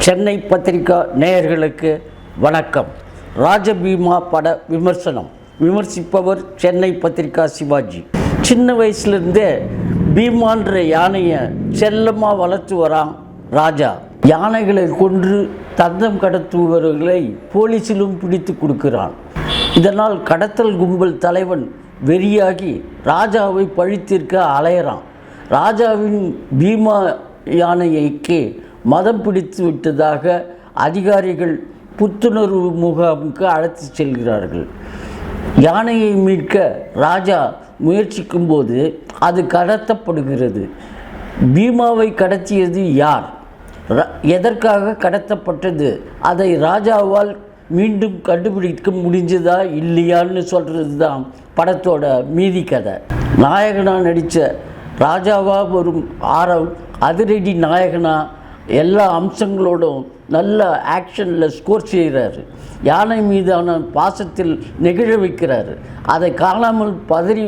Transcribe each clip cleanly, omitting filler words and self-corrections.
சென்னை பத்திரிகா நேயர்களுக்கு வணக்கம். ராஜபீமா பட விமர்சிப்பவர் சென்னை பத்திரிகா சிவாஜி. சின்ன வயசுலேருந்தே பீமான்ற யானையை செல்லமாக வளர்த்து வரான் ராஜா. யானைகளை கொன்று தந்தம் கடத்துபவர்களை போலீஸிலும் பிடித்து கொடுக்கிறான். இதனால் கடத்தல் கும்பல் தலைவன் வெறியாகி ராஜாவை பழித்திருக்க அலையிறான். ராஜாவின் பீமா யானைக்கு மதம் பிடித்து விட்டதாக அதிகாரிகள் புத்துணர்வு முகாமுக்கு அழைத்து செல்கிறார்கள். யானையை மீட்க ராஜா முயற்சிக்கும் போது அது கடத்தப்படுகிறது. பீமாவை கடத்தியது யார், எதற்காக கடத்தப்பட்டது, அதை ராஜாவால் மீண்டும் கண்டுபிடிக்க முடிஞ்சதா இல்லையான்னு சொல்கிறது தான் படத்தோட மீதி கதை. நாயகனாக நடித்த ராஜாவாக வரும் ஆரவ் அதிரடி நாயகனாக எல்லா அம்சங்களோடும் நல்ல ஆக்ஷனில் ஸ்கோர் செய்கிறாரு. யானை மீதான பாசத்தில் நெகிழ வைக்கிறாரு. அதை காணாமல் பதறி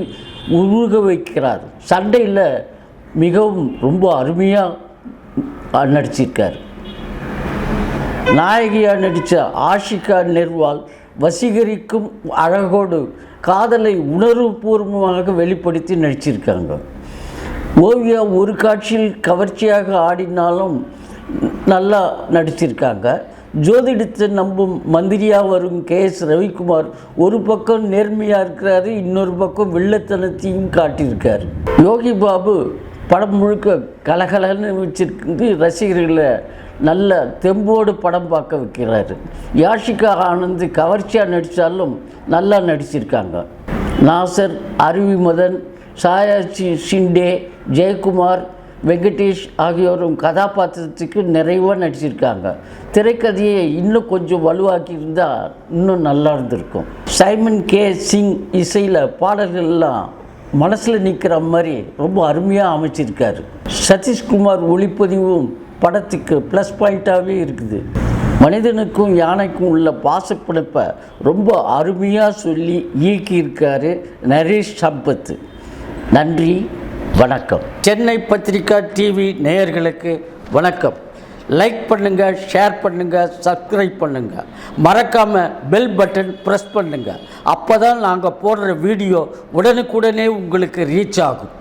உருக வைக்கிறார். சண்டையில் மிகவும் ரொம்ப அருமையாக நடிச்சிருக்கார். நாயகியாக நடித்த ஆஷிகா நெர்வால் வசீகரிக்கும் அழகோடு காதலை உணர்வுபூர்வமாக வெளிப்படுத்தி நடிச்சிருக்காங்க. ஓவியா ஒரு காட்சியில் கவர்ச்சியாக ஆடினாலும் நல்லா நடிச்சிருக்காங்க. ஜோதிடத்தை நம்பும் மந்திரியாக வரும் KS ரவிக்குமார் ஒரு பக்கம் நேர்மையாக இருக்கிறாரு, இன்னொரு பக்கம் வில்லத்தனத்தையும் காட்டியிருக்காரு. யோகி பாபு படம் முழுக்க கலகலன்னு வச்சிருக்கு. ரசிகர்களை நல்ல தெம்போடு படம் பார்க்க வைக்கிறாரு. யாஷிகா ஆனந்த் கவர்ச்சியாக நடித்தாலும் நல்லா நடிச்சிருக்காங்க. நாசர், அருவிமதன், சாயா ஷிண்டே, ஜெயக்குமார், வெங்கடேஷ் ஆகியோரும் கதாபாத்திரத்துக்கு நிறைவாக நடிச்சிருக்காங்க. திரைக்கதையை இன்னும் கொஞ்சம் வலுவாக்கியிருந்தால் இன்னும் நல்லா இருந்திருக்கும். சைமன் சிங் இசையில் பாடல்கள்லாம் மனசில் நிற்கிற மாதிரி ரொம்ப அருமையாக அமைச்சிருக்காரு. சதீஷ்குமார் ஒளிப்பதிவும் படத்துக்கு ப்ளஸ் பாயிண்ட்டாகவே இருக்குது. மனிதனுக்கும் யானைக்கும் உள்ள பாசப்பிணைப்பை ரொம்ப அருமையாக சொல்லி இயக்கியிருக்காரு நரேஷ் சம்பத். நன்றி, வணக்கம். சென்னை பத்திரிகா டிவி நேயர்களுக்கு வணக்கம். லைக் பண்ணுங்கள், ஷேர் பண்ணுங்கள், சப்ஸ்கிரைப் பண்ணுங்கள். மறக்காமல் பெல் பட்டன் ப்ரெஸ் பண்ணுங்கள். அப்போ தான் நாங்கள் போடுற வீடியோ உடனுக்குடனே உங்களுக்கு ரீச் ஆகும்.